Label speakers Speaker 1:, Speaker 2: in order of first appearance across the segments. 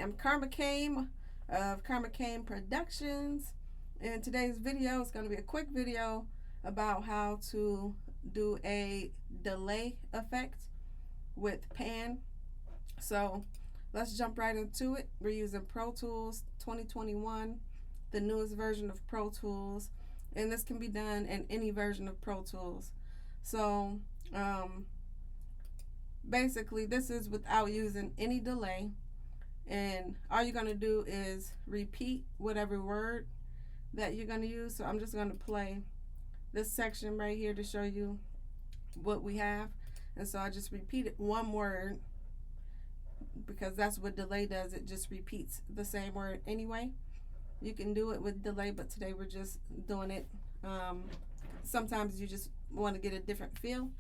Speaker 1: am Karma Kame of Karma Kame Productions. And today's video is going to be a quick video about how to do a delay effect with pan. So let's jump right into it. We're using Pro Tools 2021, the newest version of Pro Tools, and this can be done in any version of Pro Tools. So basically this is without using any delay, and all you're going to do is repeat whatever word that you're going to use. So I'm just going to play this section right here to show you what we have. And so I just repeated one word because that's what delay does. It just repeats the same word anyway. You can do it with delay, but today we're just doing it. Sometimes you just want to get a different feel,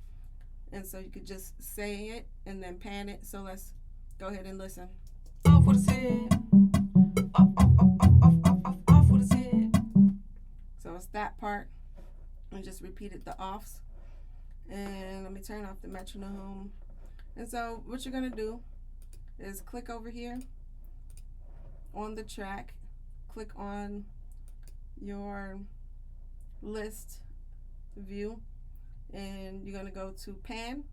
Speaker 1: and so you could just say it and then pan it. So let's go ahead and listen. Off with his head. Off with his head. So it's that part. And just repeated the offs. And let me turn off the metronome. And so what you're going to do is click over here on the track. Click on your list view. And you're going to go to pan.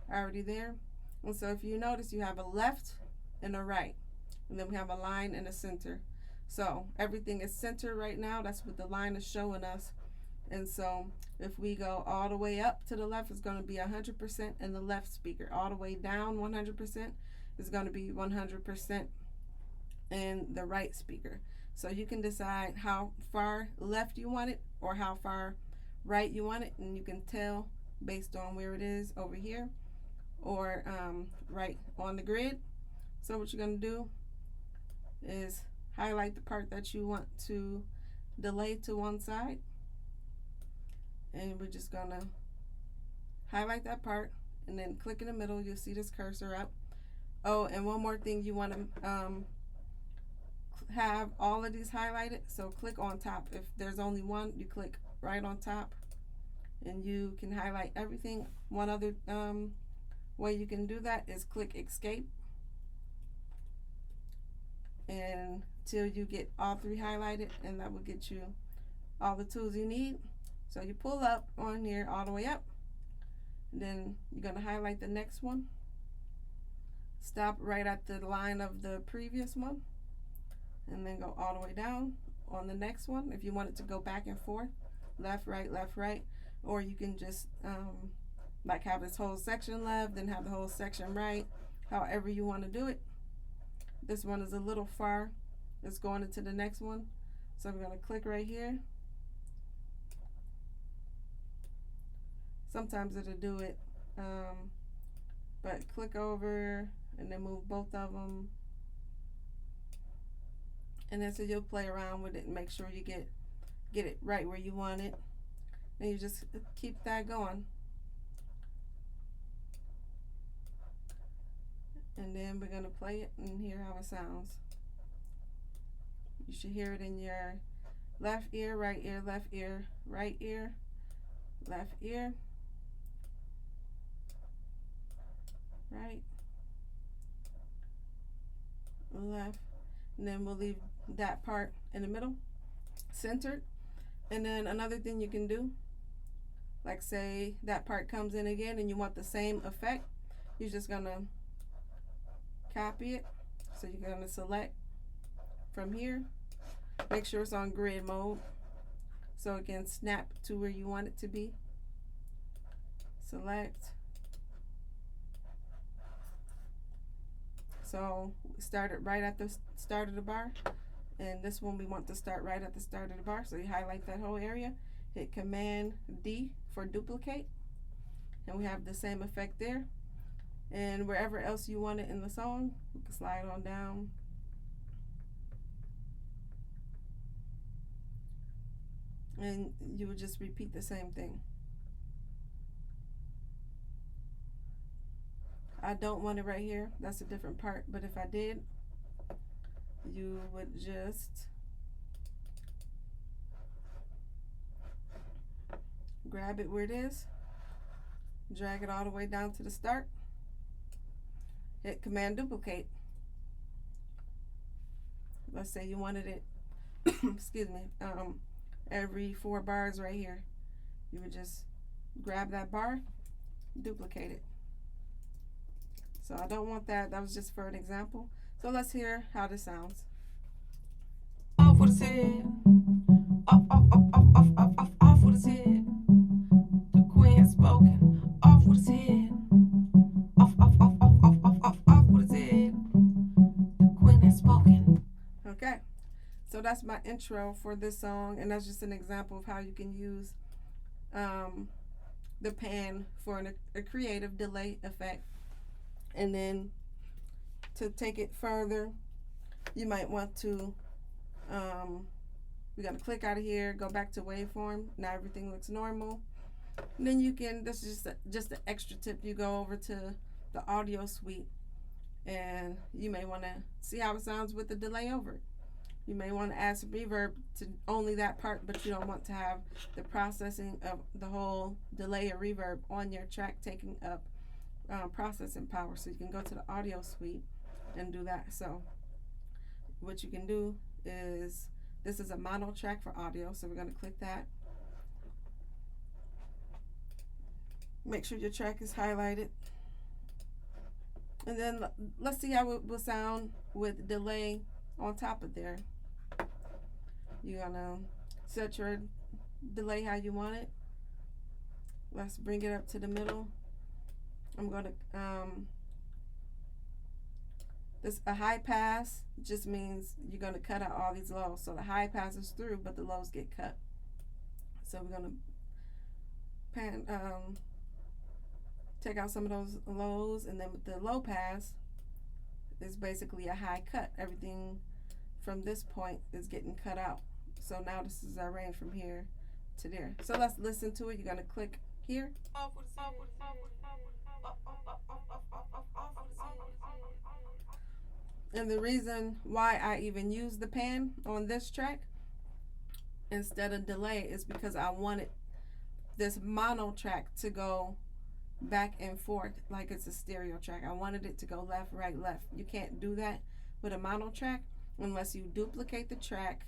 Speaker 1: Already there. And so if you notice, you have a left and a right, and then we have a line and a center. So everything is centered right now. That's what the line is showing us. And so if we go all the way up to the left, it's going to be 100% in the left speaker. All the way down 100% is going to be 100% in the right speaker. So you can decide how far left you want it or how far right you want it, and you can tell based on where it is over here or right on the grid. So what you're going to do is highlight the part that you want to delay to one side, and we're just going to highlight that part and then click in the middle. You'll see this cursor up. Oh, and one more thing, you want to have all of these highlighted, so click on top. If there's only one, you click right on top and you can highlight everything. One other way you can do that is click escape until you get all three highlighted, and that will get you all the tools you need. So you pull up on here all the way up, and then you're going to highlight the next one, stop right at the line of the previous one, and then go all the way down on the next one. If you want it to go back and forth, left, right, or you can just like have this whole section left, then have the whole section right, however you want to do it. This one is a little far. It's going into the next one. So I'm going to click right here. Sometimes it'll do it, but click over and then move both of them. And then so you'll play around with it and make sure you get it right where you want it. And you just keep that going. And then we're going to play it and hear how it sounds. You should hear it in your left ear, right ear, left ear, right ear, left ear, right, left. And then we'll leave that part in the middle, centered. And then another thing you can do, like say that part comes in again and you want the same effect, you're just going to copy it. So you're going to select from here, make sure it's on grid mode so it can snap to where you want it to be. Select. So start it right at the start of the bar, and this one we want to start right at the start of the bar. So you highlight that whole area, hit Command D for duplicate, and we have the same effect there. And wherever else you want it in the song, you can slide on down. And you would just repeat the same thing. I don't want it right here. That's a different part. But if I did, you would just grab it where it is, drag it all the way down to the start, hit Command duplicate, let's say you wanted it, excuse me, every 4 bars right here. You would just grab that bar, duplicate it. So I don't want that. That was just for an example. So let's hear how this sounds. Off with his head. Off with his head. The queen has spoken. Off with his head. Off with his head. The queen has spoken. Okay. So that's my intro for this song, and that's just an example of how you can use the pan for a creative delay effect. And then to take it further, you might want to, we're going to click out of here, go back to waveform. Now everything looks normal. And then you can, this is just an extra tip, you go over to the audio suite, and you may want to see how it sounds with the delay over it. You may want to add some reverb to only that part, but you don't want to have the processing of the whole delay or reverb on your track taking up processing power. So you can go to the audio suite and do that. So what you can do is, this is a mono track for audio, so we're going to click that. Make sure your track is highlighted, and then let's see how it will sound with delay on top of there. You're gonna set your delay how you want it. Let's bring it up to the middle. I'm gonna this a high pass just means you're gonna cut out all these lows. So the high passes through, but the lows get cut. So we're gonna take out some of those lows, and then with the low pass is basically a high cut. Everything from this point is getting cut out. So now this is our range from here to there. So let's listen to it. You're gonna click here. And the reason why I even use the pan on this track instead of delay is because I wanted this mono track to go back and forth like it's a stereo track. I wanted it to go left, right, left. You can't do that with a mono track unless you duplicate the track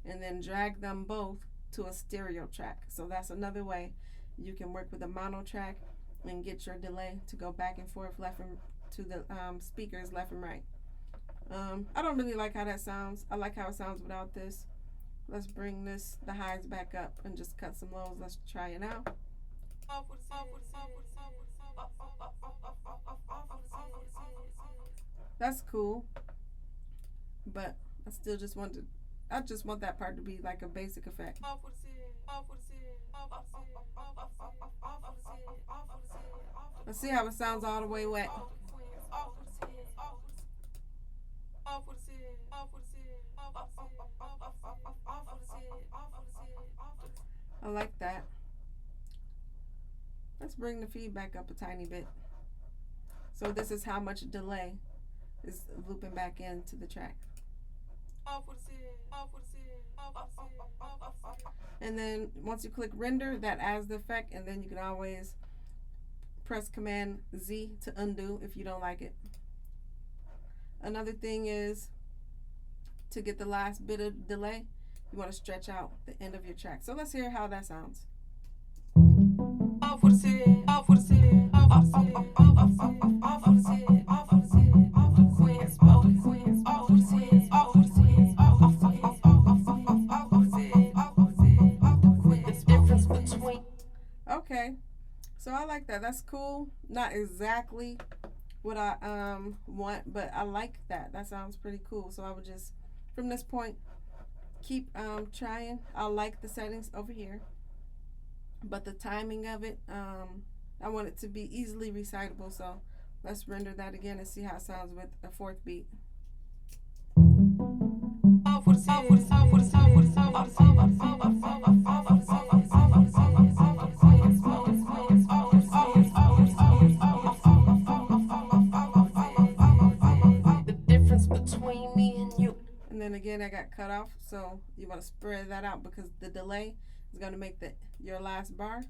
Speaker 1: and then drag them both to a stereo track. So that's another way you can work with a mono track and get your delay to go back and forth left and to the speakers left and right. I don't really like how that sounds. I like how it sounds without this. Let's bring the highs back up and just cut some lows. Let's try it out. That's cool, but I still just want that part to be like a basic effect. Let's see how it sounds all the way wet. I like that. Let's bring the feedback up a tiny bit. So this is how much delay is looping back into the track. And then once you click render, that adds the effect, and then you can always press Command Z to undo if you don't like it. Another thing is, to get the last bit of delay, you want to stretch out the end of your track. So let's hear how that sounds. Off with his head, off with his head, off with his head, off with his head, off with his head, off with his head, off with his head, off with his head, off with his head, off with his head, off with his head, off with his head, off with his head. The difference between. Okay, so I like that. That's cool. Not exactly what I want, but I like that. That sounds pretty cool. So I would just, from this point, keep trying. I like the settings over here, but the timing of it, I want it to be easily recitable. So let's render that again and see how it sounds with a fourth beat. The difference between me and you. And then again, I got cut off, so you want to spread that out because the delay is going to make your last bar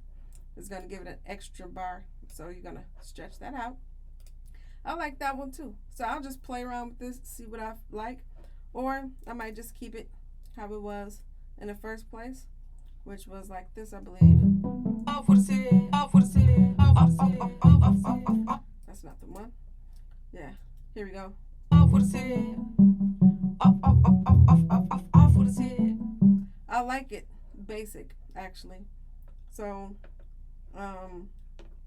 Speaker 1: is going to give it an extra bar. So you're going to stretch that out. I like that one too. So I'll just play around with this, see what I like. Or I might just keep it how it was in the first place, which was like this, I believe. Off for the city, off for the city, off for the city, off for the city. That's not the one. Yeah, here we go. Off for the city, off for the city. I like it basic, actually. So,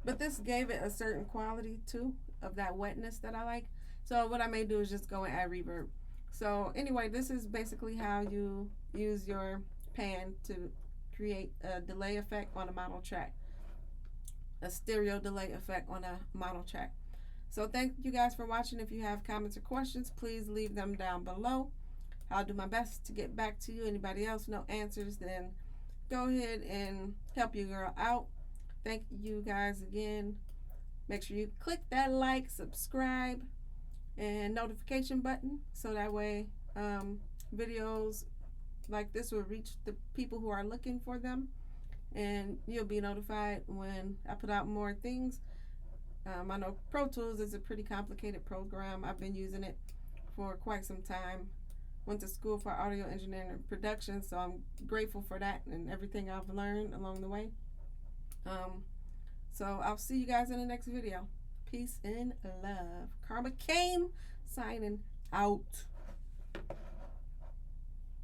Speaker 1: but this gave it a certain quality too of that wetness that I like. So what I may do is just go and add reverb. So anyway, this is basically how you use your pan to create a delay effect on a mono track, a stereo delay effect on a mono track. So thank you guys for watching. If you have comments or questions, please leave them down below. I'll do my best to get back to you. Anybody else know answers, then go ahead and help your girl out. Thank you guys again. Make sure you click that like, subscribe, and notification button so that way videos like this will reach the people who are looking for them, and you'll be notified when I put out more things. I know Pro Tools is a pretty complicated program. I've been using it for quite some time. Went to school for audio engineering and production, so I'm grateful for that and everything I've learned along the way. So I'll see you guys in the next video. Peace and love. Karma Came signing out.